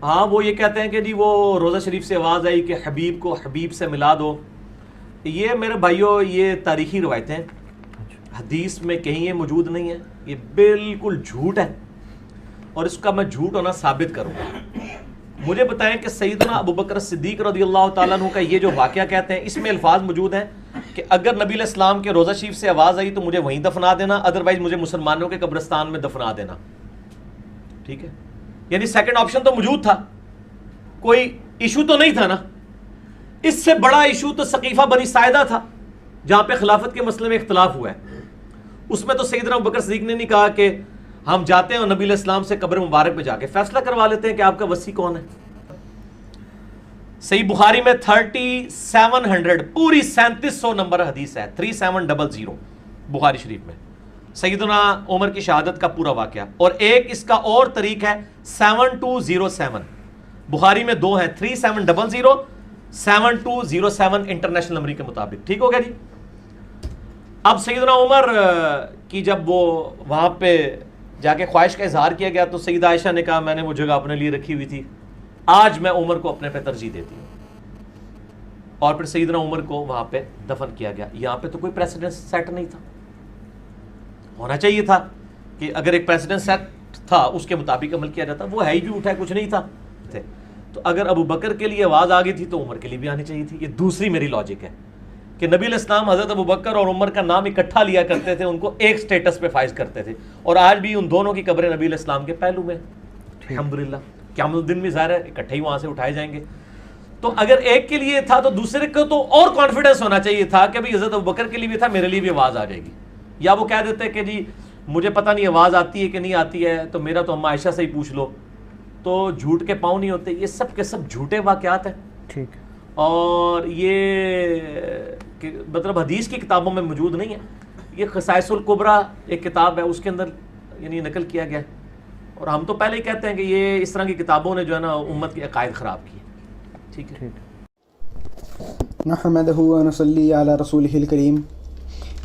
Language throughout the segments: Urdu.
ہاں وہ یہ کہتے ہیں کہ جی وہ روزہ شریف سے آواز آئی کہ حبیب کو حبیب سے ملا دو. یہ میرے بھائیوں یہ تاریخی روایتیں حدیث میں کہیں یہ موجود نہیں ہے, یہ بالکل جھوٹ ہے, اور اس کا میں جھوٹ ہونا ثابت کروں گا. مجھے بتائیں کہ سیدنا ابو بکر صدیق رضی اللہ تعالیٰ عنہ کا یہ جو واقعہ کہتے ہیں اس میں الفاظ موجود ہیں کہ اگر نبی علیہ السلام کے روزہ شریف سے آواز آئی تو مجھے وہیں دفنا دینا, ادروائز مجھے مسلمانوں کے قبرستان میں دفنا دینا. ٹھیک ہے, یعنی سیکنڈ آپشن تو موجود تھا, کوئی ایشو تو نہیں تھا نا. اس سے بڑا ایشو تو ثقیفہ بنی ساعدہ تھا جہاں پہ خلافت کے مسئلے میں اختلاف ہوا ہے. اس میں تو سیدنا ابو بکر صدیق نے نہیں کہا کہ ہم جاتے ہیں اور نبی علیہ السلام سے قبر مبارک پہ جا کے فیصلہ کروا لیتے ہیں کہ آپ کا وصی کون ہے. صحیح بخاری میں 3700 پوری 3700 نمبر حدیث ہے, 3700 بخاری شریف میں سیدنا عمر کی شہادت کا پورا واقعہ. اور ایک اس کا اور طریق ہے 7207, بخاری میں دو ہیں, 3700 7207 انٹرنیشنل نمبر کے مطابق. ٹھیک ہو گیا جی. اب سیدنا عمر کی جب وہ وہاں پہ جا کے خواہش کا اظہار کیا گیا تو سیدہ عائشہ نے کہا میں نے وہ جگہ اپنے لیے رکھی ہوئی تھی, آج میں عمر کو اپنے پہ ترجیح دیتی ہوں. اور پھر سیدنا عمر کو وہاں پہ دفن کیا گیا. یہاں پہ تو کوئی پریسیڈنٹ سیٹ نہیں تھا, ہونا چاہیے تھا کہ اگر ایک پریسیڈنٹ سیٹ تھا اس کے مطابق عمل کیا جاتا. وہ ہے ہی جھوٹ ہے, کچھ نہیں تھا. تو اگر ابو بکر کے لیے آواز آ گئی تھی تو عمر کے لیے بھی آنی چاہیے تھی. یہ دوسری میری لاجک ہے کہ نبی علیہ السلام حضرت ابو بکر اور عمر کا نام اکٹھا لیا کرتے تھے, ان کو ایک سٹیٹس پہ فائز کرتے تھے, اور آج بھی ان دونوں کی قبریں نبی علیہ السلام کے پہلو میں الحمدللہ. قیامت الدین بھی ظاہر ہے اکٹھے ہی وہاں سے اٹھائے جائیں گے. تو اگر ایک کے لیے تھا تو دوسرے کو تو اور کانفیڈنس ہونا چاہیے تھا کہ بھئی حضرت ابو بکر کے لیے بھی تھا, میرے لیے بھی آواز آ جائے گی. یا وہ کہہ دیتے کہ جی مجھے پتہ نہیں آواز آتی ہے کہ نہیں آتی ہے, تو میرا تو اما عائشہ سے ہی پوچھ لو. تو جھوٹ کے پاؤں نہیں ہوتے. یہ سب کے سب جھوٹے واقعات ہیں. ٹھیک, اور یہ مطلب حدیث کی کتابوں میں موجود نہیں ہے. یہ خصائص الکبریٰ ایک کتاب ہے, اس کے اندر یعنی نقل کیا گیا ہے. اور ہم تو پہلے ہی کہتے ہیں کہ یہ اس طرح کی کتابوں نے جو ہے نا امت کے عقائد خراب کیے. ٹھیک ہے. نحمدہ و نصلی علی رسولہ الکریم.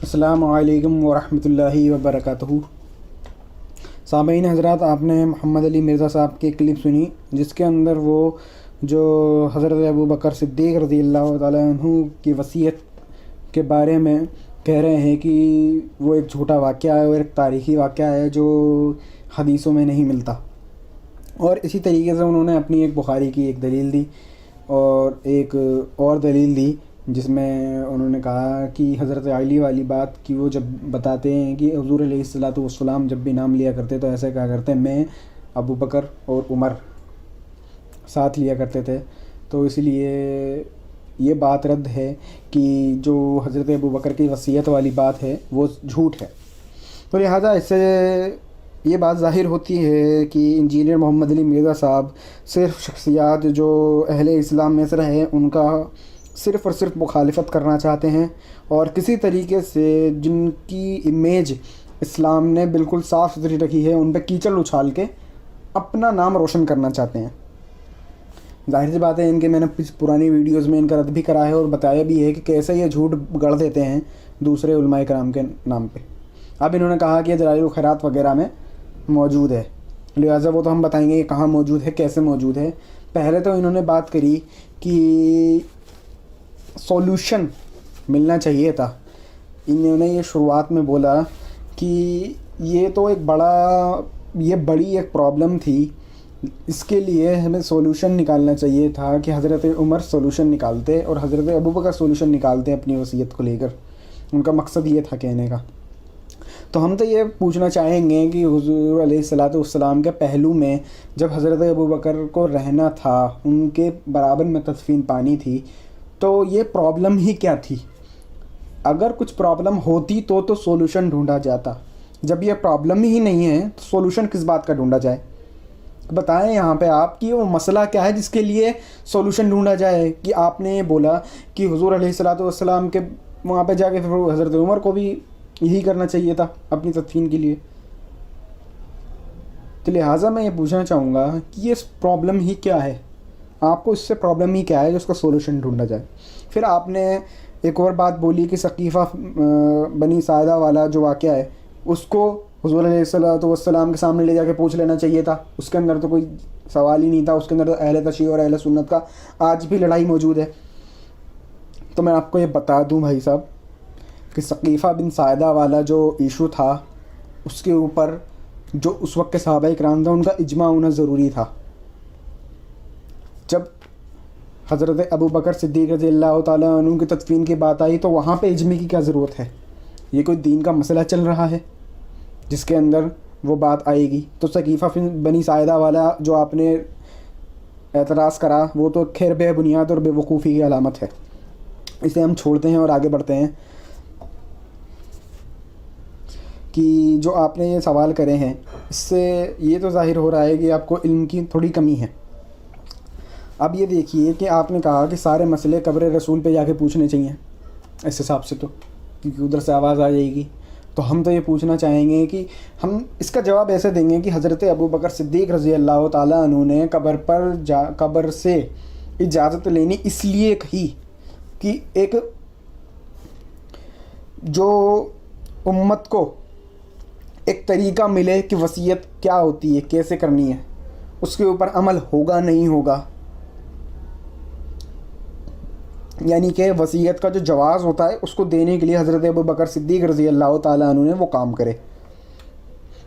السلام علیکم ورحمۃ اللہ وبرکاتہ. سامعین حضرات, آپ نے محمد علی مرزا صاحب کی کلپ سنی جس کے اندر وہ جو حضرت ابو بکر صدیق رضی اللہ تعالیٰ عنہ کی وصیت کے بارے میں کہہ رہے ہیں کہ وہ ایک جھوٹا واقعہ ہے اور ایک تاریخی واقعہ ہے جو حدیثوں میں نہیں ملتا. اور اسی طریقے سے انہوں نے اپنی ایک بخاری کی ایک دلیل دی اور ایک اور دلیل دی جس میں انہوں نے کہا کہ حضرت علی والی بات کہ وہ جب بتاتے ہیں کہ حضور علیہ الصلوۃ والسلام جب بھی نام لیا کرتے تو ایسے کہا کرتے میں, ابو بکر اور عمر ساتھ لیا کرتے تھے. تو اس لیے یہ بات رد ہے کہ جو حضرت ابو بکر کی وصیت والی بات ہے وہ جھوٹ ہے. تو لہٰذا اس سے یہ بات ظاہر ہوتی ہے کہ انجینئر محمد علی مرزا صاحب صرف شخصیات جو اہل اسلام میں سے رہے ان کا صرف اور صرف مخالفت کرنا چاہتے ہیں, اور کسی طریقے سے جن کی امیج اسلام نے بالکل صاف ستھری رکھی ہے ان پہ کیچڑ اچھال کے اپنا نام روشن کرنا چاہتے ہیں. ظاہر سی بات ہے ان کے میں نے پرانی ویڈیوز میں ان کا رد بھی کرا ہے اور بتایا بھی ہے کہ کیسے یہ جھوٹ گڑھ دیتے ہیں دوسرے علماء کرام کے نام پہ. اب انہوں نے کہا کہ دلائل الخیرات وغیرہ میں موجود ہے, لہٰذا وہ تو ہم بتائیں گے کہ کہاں موجود ہے, کیسے موجود ہے. پہلے تو انہوں نے بات کری کہ سولوشن ملنا چاہیے تھا. انہوں نے یہ شروعات میں بولا کہ یہ تو ایک بڑی ایک پرابلم تھی, اس کے لیے ہمیں سولوشن نکالنا چاہیے تھا کہ حضرت عمر سولوشن نکالتے اور حضرت ابو بکر سولوشن نکالتے اپنی وصیت کو لے کر. ان کا مقصد یہ تھا کہنے کا. تو ہم تو یہ پوچھنا چاہیں گے کہ حضور علیہ الصلوۃ والسلام کے پہلو میں جب حضرت ابو بکر کو رہنا تھا, ان کے برابر میں تدفین پانی تھی, تو یہ پرابلم ہی کیا تھی؟ اگر کچھ پرابلم ہوتی تو سولوشن ڈھونڈا جاتا. جب یہ پرابلم ہی نہیں ہے تو سولوشن کس بات کا ڈھونڈا جائے؟ بتائیں یہاں پہ آپ کی وہ مسئلہ کیا ہے جس کے لیے سولوشن ڈھونڈا جائے. کہ آپ نے یہ بولا کہ حضور علیہ الصلوۃ والسلام کے وہاں پہ جا کے پھر حضرت عمر کو بھی یہی کرنا چاہیے تھا اپنی تدفین کے لیے. تو لہٰذا میں یہ پوچھنا چاہوں گا کہ یہ پرابلم ہی کیا ہے؟ آپ کو اس سے پرابلم ہی کیا ہے جو اس کا سولوشن ڈھونڈا جائے؟ پھر آپ نے ایک اور بات بولی کہ ثقیفہ بنی ساعدہ والا جو واقعہ ہے اس کو حضور علیہ الصلوۃ والسلام کے سامنے لے جا کے پوچھ لینا چاہیے تھا, اس کے اندر تو کوئی سوال ہی نہیں تھا. اس کے اندر اہل تشیع اور اہل سنت کا آج بھی لڑائی موجود ہے. تو میں آپ کو یہ بتا دوں بھائی صاحب کہ ثقیفہ بن ساعدہ والا جو ایشو تھا اس کے اوپر جو اس وقت کے صحابہ کرام تھا ان کا اجماع ہونا ضروری تھا. جب حضرت ابو بکر صدیق رضی اللہ تعالیٰ عنہ کی تدفین کی بات آئی تو وہاں پہ اجماع کی کیا ضرورت ہے؟ یہ کوئی دین کا مسئلہ چل رہا ہے جس کے اندر وہ بات آئے گی. تو ثقیفہ بنی ساعدہ والا جو آپ نے اعتراض کرا وہ تو خیر بے بنیاد اور بے وقوفی کی علامت ہے. اسے ہم چھوڑتے ہیں اور آگے بڑھتے ہیں کہ جو آپ نے یہ سوال کرے ہیں اس سے یہ تو ظاہر ہو رہا ہے کہ آپ کو علم کی تھوڑی کمی ہے. اب یہ دیکھیے کہ آپ نے کہا کہ سارے مسئلے قبر رسول پہ جا کے پوچھنے چاہیے اس حساب سے، تو کیونکہ ادھر سے آواز آ جائے گی. تو ہم تو یہ پوچھنا چاہیں گے کہ ہم اس کا جواب ایسے دیں گے کہ حضرت ابو بکر صدیق رضی اللہ تعالیٰ عنہ نے قبر سے اجازت لینی اس لیے کہی کہ ایک جو امت کو ایک طریقہ ملے کہ وصیت کیا ہوتی ہے، کیسے کرنی ہے، اس کے اوپر عمل ہوگا نہیں ہوگا. یعنی کہ وصیت کا جو جواز ہوتا ہے اس کو دینے کے لیے حضرت ابو بکر صدیق رضی اللہ تعالیٰ عنہ نے وہ کام کرے.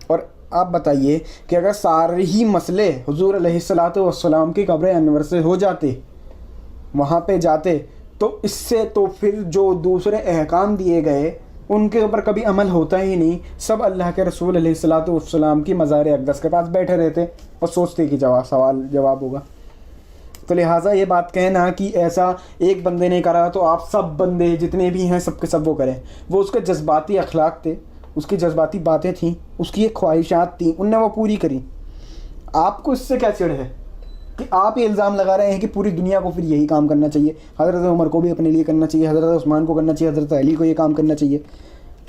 اور آپ بتائیے کہ اگر سارے ہی مسئلے حضور علیہ الصلاۃ والسلام کی قبر انور سے ہو جاتے، وہاں پہ جاتے، تو اس سے تو پھر جو دوسرے احکام دیے گئے ان کے اوپر کبھی عمل ہوتا ہی نہیں. سب اللہ کے رسول علیہ الصلاۃ والسلام کی مزار اقدس کے پاس بیٹھے رہتے اور سوچتے کہ سوال جواب ہوگا. تو لہٰذا یہ بات کہنا کہ ایسا ایک بندے نے کرا تو آپ سب بندے جتنے بھی ہیں سب کے سب وہ کریں، وہ اس کے جذباتی اخلاق تھے، اس کی جذباتی باتیں تھیں، اس کی ایک خواہشات تھیں، ان نے وہ پوری کری. آپ کو اس سے کیا چڑھ ہے کہ آپ یہ الزام لگا رہے ہیں کہ پوری دنیا کو پھر یہی کام کرنا چاہیے، حضرت عمر کو بھی اپنے لیے کرنا چاہیے، حضرت عثمان کو کرنا چاہیے، حضرت علی کو یہ کام کرنا چاہیے.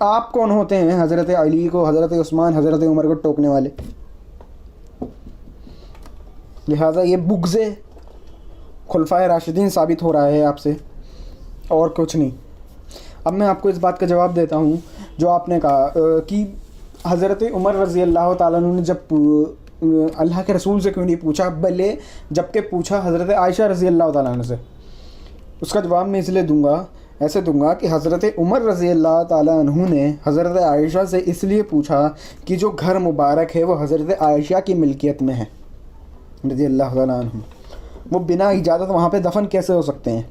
آپ کون ہوتے ہیں حضرت علی کو، حضرت عثمان، حضرت عمر کو ٹوکنے والے؟ لہٰذا یہ بغض خلفائے راشدین ثابت ہو رہا ہے آپ سے، اور کچھ نہیں. اب میں آپ کو اس بات کا جواب دیتا ہوں جو آپ نے کہا کہ حضرت عمر رضی اللہ تعالیٰ عنہ نے جب اللہ کے رسول سے کیوں نہیں پوچھا، بلے جب کہ پوچھا حضرت عائشہ رضی اللہ تعالیٰ عنہ سے. اس کا جواب میں اس لیے ایسے دوں گا کہ حضرت عمر رضی اللہ تعالیٰ عنہ نے حضرت عائشہ سے اس لیے پوچھا کہ جو گھر مبارک ہے وہ حضرت عائشہ کی ملکیت میں ہے رضی اللہ تعالیٰ عنہ، وہ بنا اجازت وہاں پہ دفن کیسے ہو سکتے ہیں؟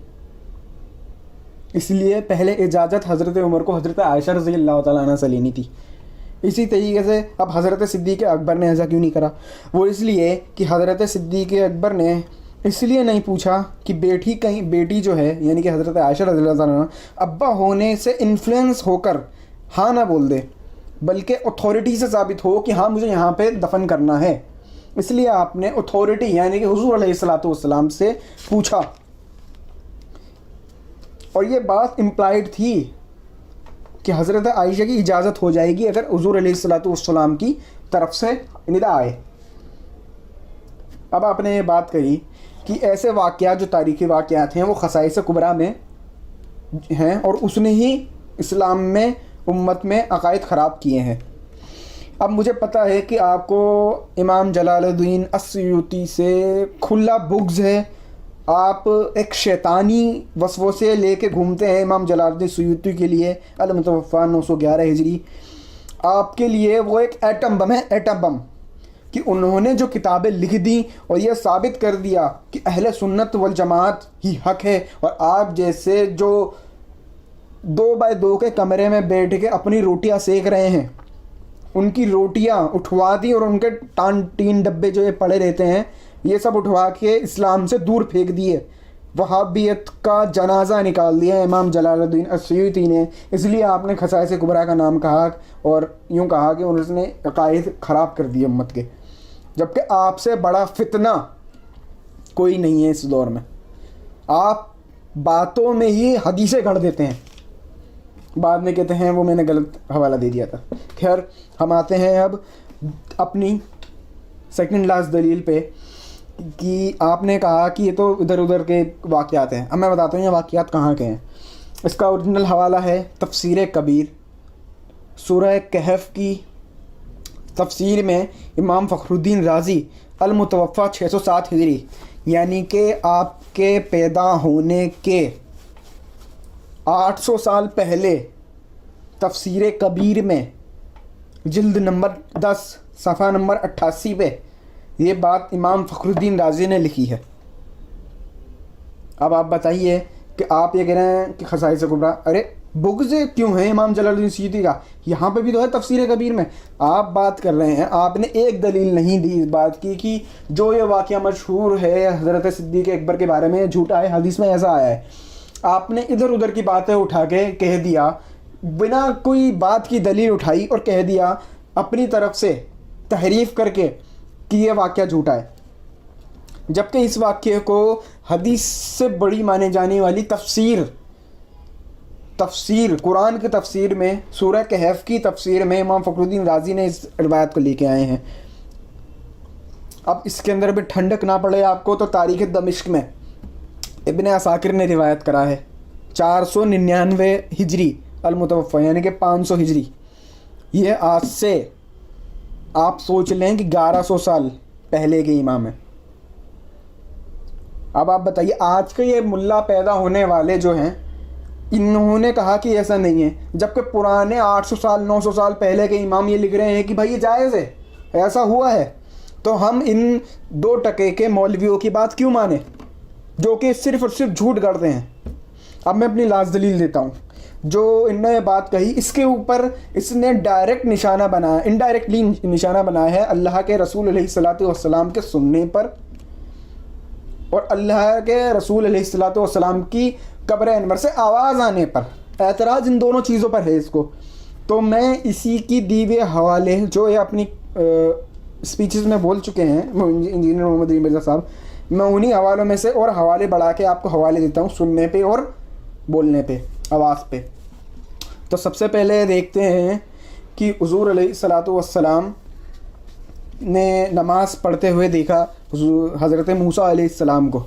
اس لیے پہلے اجازت حضرت عمر کو حضرت عائشہ رضی اللہ تعالیٰ عنہ سے لینی تھی. اسی طریقے سے اب حضرت صدیق اکبر نے ایسا کیوں نہیں کرا؟ وہ اس لیے کہ حضرت صدیق اکبر نے اس لیے نہیں پوچھا کہ بیٹی جو ہے یعنی کہ حضرت عائشہ رضی اللہ تعالیٰ عنہ ابا ہونے سے انفلوئنس ہو کر ہاں نہ بول دے، بلکہ اتھارٹی سے ثابت ہو کہ ہاں مجھے یہاں پہ دفن کرنا ہے. اس لیے آپ نے اتھارٹی یعنی کہ حضور علیہ الصلاۃ والسلام سے پوچھا، اور یہ بات امپلائڈ تھی کہ حضرت عائشہ کی اجازت ہو جائے گی اگر حضور علیہ الصلاۃ والسلام کی طرف سے ندا آئے. اب آپ نے یہ بات کہی کہ ایسے واقعات جو تاریخی واقعات ہیں وہ خصائص کبریٰ میں ہیں اور اس نے ہی اسلام میں امت میں عقائد خراب کیے ہیں. اب مجھے پتہ ہے کہ آپ کو امام جلال الدین السیوطی سے کھلا بغض ہے، آپ ایک شیطانی وسوسے لے کے گھومتے ہیں امام جلال الدین السیوطی کے لیے المتوفیٰ 911 ہجری. آپ کے لیے وہ ایک ایٹم بم ہے، ایٹم بم، کہ انہوں نے جو کتابیں لکھ دیں اور یہ ثابت کر دیا کہ اہل سنت والجماعت ہی حق ہے، اور آپ جیسے جو 2x2 کے کمرے میں بیٹھ کے اپنی روٹیاں سیک رہے ہیں، ان کی روٹیاں اٹھوا دی اور ان کے ٹین ڈبے جو یہ پڑے رہتے ہیں یہ سب اٹھوا کے اسلام سے دور پھینک دیے. وہابیت کا جنازہ نکال دیا امام جلال الدین السیوطی نے. اس لیے آپ نے خصائص کبریٰ کا نام کہا اور یوں کہا کہ انہوں نے عقائد خراب کر دیے امت کے، جبکہ آپ سے بڑا فتنہ کوئی نہیں ہے اس دور میں. آپ باتوں میں ہی حدیثیں گھڑ دیتے ہیں، بعد میں کہتے ہیں وہ میں نے غلط حوالہ دے دیا تھا. خیر ہم آتے ہیں اب اپنی سیکنڈ لاسٹ دلیل پہ کہ آپ نے کہا کہ یہ تو ادھر ادھر کے واقعات ہیں. اب میں بتاتا ہوں یہ واقعات کہاں کے ہیں. اس کا اوریجنل حوالہ ہے تفسیر کبیر، سورہ کہف کی تفسیر میں امام فخر الدین رازی المتوفیٰ 607 ہجری یعنی کہ آپ کے پیدا ہونے کے 800 سال پہلے تفسیر کبیر میں جلد نمبر 10 صفحہ نمبر 88 پہ یہ بات امام فخر الدین رازی نے لکھی ہے۔ اب آپ بتائیے کہ آپ یہ کہہ رہے ہیں کہ خصائص کبریٰ، ارے بغض کیوں ہے امام جلال الدین سیوطی کا؟ یہاں پہ بھی تو ہے تفسیر کبیر میں۔ آپ بات کر رہے ہیں، آپ نے ایک دلیل نہیں دی اس بات کی کہ جو یہ واقعہ مشہور ہے حضرت صدیق اکبر کے بارے میں جھوٹا ہے، حدیث میں ایسا آیا ہے۔ آپ نے ادھر ادھر کی باتیں اٹھا کے کہہ دیا، بنا کوئی بات کی دلیل اٹھائی اور کہہ دیا اپنی طرف سے تحریف کر کے کہ یہ واقعہ جھوٹا ہے، جبکہ اس واقعے کو حدیث سے بڑی مانے جانے والی تفسیر قرآن کی تفسیر میں سورہ کہف کی تفسیر میں امام فخر الدین رازی نے اس روایت کو لے کے آئے ہیں۔ اب اس کے اندر بھی ٹھنڈک نہ پڑے آپ کو تو تاریخ دمشق میں ابن عساکر نے روایت کرا ہے 499 ہجری المتوفیٰ یعنی کہ 500 ہجری۔ یہ آج سے آپ سوچ لیں کہ 1100 سال پہلے کے امام ہیں۔ اب آپ بتائیے آج کے یہ ملا پیدا ہونے والے جو ہیں انہوں نے کہا کہ ایسا نہیں ہے، جبکہ پرانے 800 سال 900 سال پہلے کے امام یہ لکھ رہے ہیں کہ بھائی یہ جائز ہے، ایسا ہوا ہے۔ تو ہم ان 2 ٹکے کے مولویوں کی بات کیوں مانیں جو کہ صرف اور صرف جھوٹ گڑتے ہیں؟ اب میں اپنی لاز دلیل دیتا ہوں۔ جو ان نے بات کہی اس کے اوپر اس نے ڈائریکٹ نشانہ بنایا، انڈائریکٹلی نشانہ بنایا ہے اللہ کے رسول علیہ الصلوۃ والسلام کے سننے پر اور اللہ کے رسول علیہ الصلوۃ والسلام کی قبر انور سے آواز آنے پر۔ اعتراض ان دونوں چیزوں پر ہے اس کو۔ تو میں اسی کی دیوے حوالے جو یہ اپنی اسپیچز میں بول چکے ہیں انجینئر محمد علی مرزا صاحب، میں انہی حوالوں میں سے اور حوالے بڑھا کے آپ کو حوالے دیتا ہوں سننے پہ اور بولنے پہ، آواز پہ۔ تو سب سے پہلے دیکھتے ہیں کہ حضور علیہ الصلوۃ والسلام نے نماز پڑھتے ہوئے دیکھا حضرت موسیٰ علیہ السلام کو۔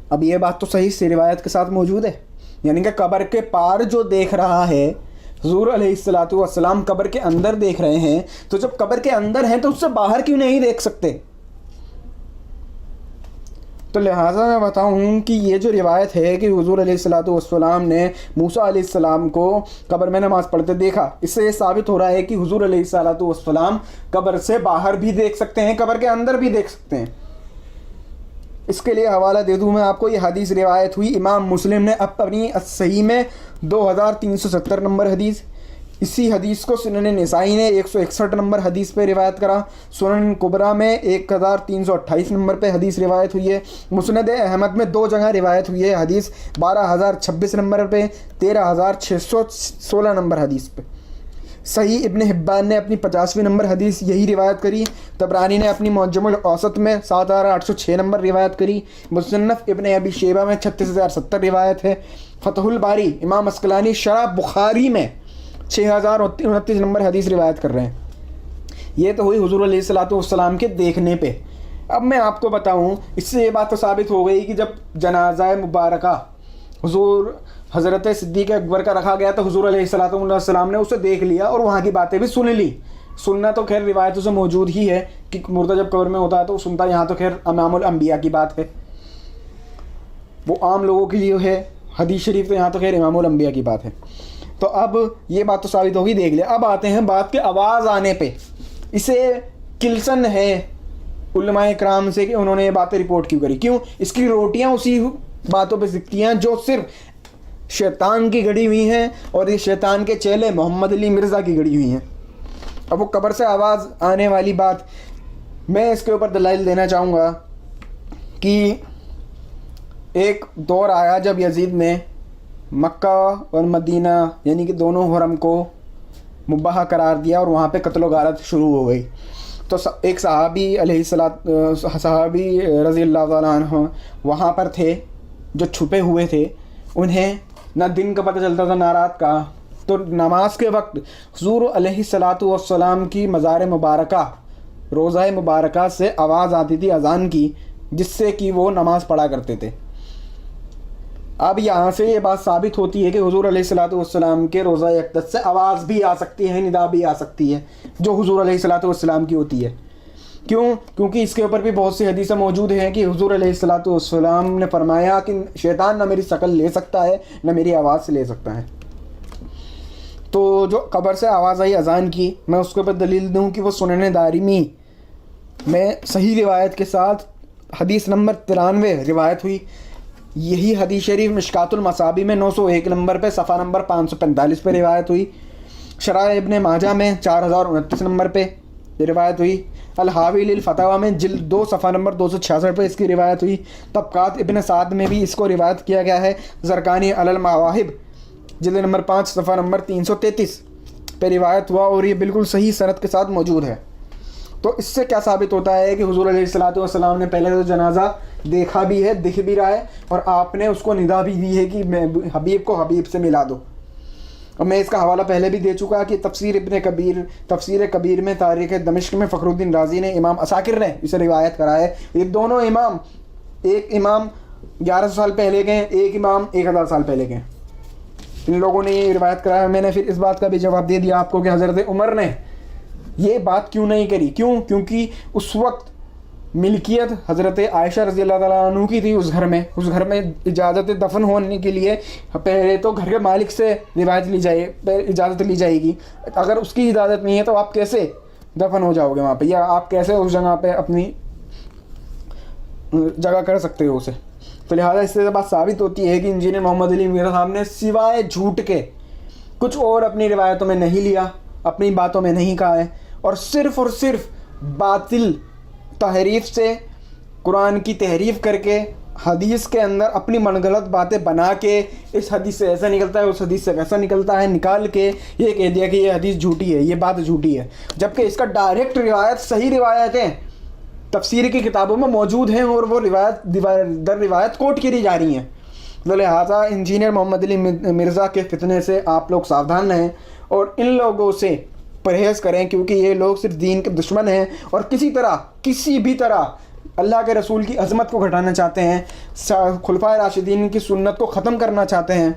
اب یہ بات تو صحیح سے روایت کے ساتھ موجود ہے، یعنی کہ قبر کے پار جو دیکھ رہا ہے حضور علیہ الصلوۃ والسلام قبر کے اندر دیکھ رہے ہیں، تو جب قبر کے اندر ہیں تو اس سے باہر کیوں نہیں دیکھ سکتے؟ تو لہٰذا میں بتاؤں کہ یہ جو روایت ہے کہ حضور علیہ الصلوۃ والسلام نے موسیٰ علیہ السلام کو قبر میں نماز پڑھتے دیکھا، اس سے یہ ثابت ہو رہا ہے کہ حضور علیہ الصلوۃ والسلام قبر سے باہر بھی دیکھ سکتے ہیں، قبر کے اندر بھی دیکھ سکتے ہیں۔ اس کے لیے حوالہ دے دوں میں آپ کو، یہ حدیث روایت ہوئی امام مسلم نے اپنی صحیح میں 2370 نمبر حدیث۔ اسی حدیث کو سنن نسائی نے 161 نمبر حدیث پہ روایت کرا، سنن کبریٰ میں 1328 نمبر پہ حدیث روایت ہوئی ہے، مسند احمد میں 2 جگہ روایت ہوئی ہے حدیث 12026 نمبر پہ، 13616 نمبر حدیث پہ۔ صحیح ابن حبان نے اپنی 50ویں نمبر حدیث یہی روایت کری، طبرانی نے اپنی معجم الاوسط میں 7806 نمبر روایت کری، مصنف ابن ابی شیبہ میں 36070 روایت ہے، فتح الباری امام عسقلانی شرح بخاری میں 6029 نمبر حدیث روایت کر رہے ہیں۔ یہ تو ہوئی حضور علیہ الصلوۃ والسلام کے دیکھنے پہ۔ اب میں آپ کو بتاؤں، اس سے یہ بات تو ثابت ہو گئی کہ جب جنازہ مبارکہ حضور حضرت صدیق اکبر کا رکھا گیا تو حضور علیہ الصلوۃ والسلام نے اسے دیکھ لیا اور وہاں کی باتیں بھی سن لی۔ سننا تو خیر روایتوں سے موجود ہی ہے کہ مردہ جب قبر میں ہوتا ہے تو وہ سنتا، یہاں تو خیر امام الانبیاء کی بات ہے، وہ عام لوگوں کے لیے ہے حدیث شریف، تو یہاں تو خیر امام الانبیاء کی بات ہے۔ تو اب یہ بات تو ثابت ہوگی، دیکھ لیا۔ اب آتے ہیں بات کے آواز آنے پہ۔ اسے کلسن ہے علماء اکرام سے کہ انہوں نے یہ باتیں رپورٹ کیوں کری، کیوں؟ اس کی روٹیاں اسی باتوں پہ سیکھتی ہیں جو صرف شیطان کی گڑی ہوئی ہیں، اور یہ شیطان کے چیلے محمد علی مرزا کی گڑی ہوئی ہیں۔ اب وہ قبر سے آواز آنے والی بات، میں اس کے اوپر دلائل دینا چاہوں گا کہ ایک دور آیا جب یزید نے مکہ اور مدینہ یعنی کہ دونوں حرم کو مباح قرار دیا اور وہاں پہ قتل و غارت شروع ہو گئی۔ تو ایک صحابی صحابی رضی اللہ تعالیٰ عنہ وہاں پر تھے جو چھپے ہوئے تھے، انہیں نہ دن کا پتہ چلتا تھا نہ رات کا۔ تو نماز کے وقت حضور علیہ الصلوۃ والسلام کی مزار مبارکہ روضہ مبارکہ سے آواز آتی تھی اذان کی، جس سے کہ وہ نماز پڑھا کرتے تھے۔ اب یہاں سے یہ بات ثابت ہوتی ہے کہ حضور علیہ الصلوۃ والسلام کے روضہ اقدس سے آواز بھی آ سکتی ہے، ندا بھی آ سکتی ہے، جو حضور علیہ الصلوۃ والسلام کی ہوتی ہے۔ کیونکہ اس کے اوپر بھی بہت سی حدیثیں موجود ہیں کہ حضور علیہ الصلوۃ والسلام نے فرمایا کہ شیطان نہ میری شکل لے سکتا ہے نہ میری آواز سے لے سکتا ہے۔ تو جو قبر سے آواز آئی اذان کی، میں اس کے اوپر دلیل دوں کہ وہ سنن دارمی میں صحیح روایت کے ساتھ حدیث نمبر 93 روایت ہوئی۔ یہی حدیث شریف مشکات المصابیح میں 901 نمبر پہ، صفحہ نمبر 545 پہ روایت ہوئی۔ شرائع ابن ماجہ میں 4029 نمبر پہ روایت ہوئی۔ الحاوی للفتاوی میں جلد 2 صفحہ نمبر 266 پہ اس کی روایت ہوئی۔ طبقات ابن سعد میں بھی اس کو روایت کیا گیا ہے۔ زرقانی علی المواہب جلد نمبر 5 صفحہ نمبر 333 پہ روایت ہوا، اور یہ بالکل صحیح سند کے ساتھ موجود ہے۔ تو اس سے کیا ثابت ہوتا ہے کہ حضور علیہ الصلوۃ والسلام نے پہلے تو جنازہ دیکھا بھی ہے، دکھ بھی رہا ہے، اور آپ نے اس کو ندا بھی دی ہے کہ میں حبیب کو حبیب سے ملا دو۔ اور میں اس کا حوالہ پہلے بھی دے چکا کہ تفسیر کبیر میں تاریخ دمشق میں فخر الدین رازی نے، امام عساکر نے اسے روایت کرا ہے۔ یہ دونوں امام، ایک امام 1100 سال پہلے کے ہیں، ایک امام 1000 سال پہلے کے ہیں، ان لوگوں نے یہ روایت کرا ہے۔ میں نے پھر اس بات کا بھی جواب دے دیا آپ کو کہ حضرت عمر نے یہ بات کیوں نہیں کری، کیونکہ اس وقت ملکیت حضرت عائشہ رضی اللہ تعالیٰ عنہ کی تھی اس گھر میں اجازت دفن ہونے کے لیے پہلے تو گھر کے مالک سے اجازت لی جائے گی۔ اگر اس کی اجازت نہیں ہے تو آپ کیسے دفن ہو جاؤ گے وہاں پہ، یا آپ کیسے اس جگہ پہ اپنی جگہ کر سکتے ہو اسے؟ تو لہٰذا اس سے بات ثابت ہوتی ہے کہ انجینئر محمد علی میرزا صاحب نے سوائے جھوٹ کے کچھ اور اپنی روایتوں میں نہیں لیا، اپنی باتوں میں نہیں کہا ہے، اور صرف باطل تحریف سے، قرآن کی تحریف کر کے، حدیث کے اندر اپنی من گھڑت باتیں بنا کے، اس حدیث سے ایسا نکلتا ہے، اس حدیث سے ویسا نکلتا ہے، نکال کے یہ کہہ دیا کہ یہ حدیث جھوٹی ہے، یہ بات جھوٹی ہے، جبکہ اس کا ڈائریکٹ روایت، صحیح روایتیں تفسیر کی کتابوں میں موجود ہیں، اور وہ روایت در روایت کوٹ کی جا رہی ہیں۔ تو لہٰذا انجینئر محمد علی مرزا کے فتنے سے آپ لوگ ساودھان رہیں، اور ان لوگوں سے پرہیز کریں، کیونکہ یہ لوگ صرف دین کے دشمن ہیں، اور کسی بھی طرح اللہ کے رسول کی عظمت کو گھٹانا چاہتے ہیں، خلفائے راشدین کی سنت کو ختم کرنا چاہتے ہیں،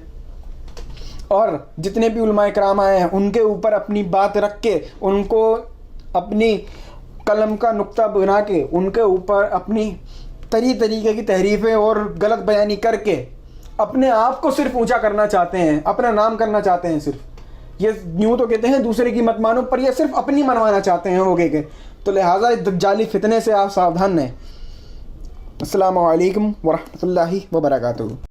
اور جتنے بھی علماء کرام آئے ہیں ان کے اوپر اپنی بات رکھ کے، ان کو اپنی قلم کا نقطہ بنا کے، ان کے اوپر اپنی طریقے کی تحریفیں اور غلط بیانی کر کے اپنے آپ کو صرف اونچا کرنا چاہتے ہیں، اپنا نام کرنا چاہتے ہیں۔ صرف یہ یوں تو کہتے ہیں دوسرے کی مت مانو، پر یہ صرف اپنی منوانا چاہتے ہیں ہوگے کے۔ تو لہٰذا اس دجالی فتنے سے آپ ساودھان رہیں۔ السلام علیکم ورحمۃ اللہ وبرکاتہ۔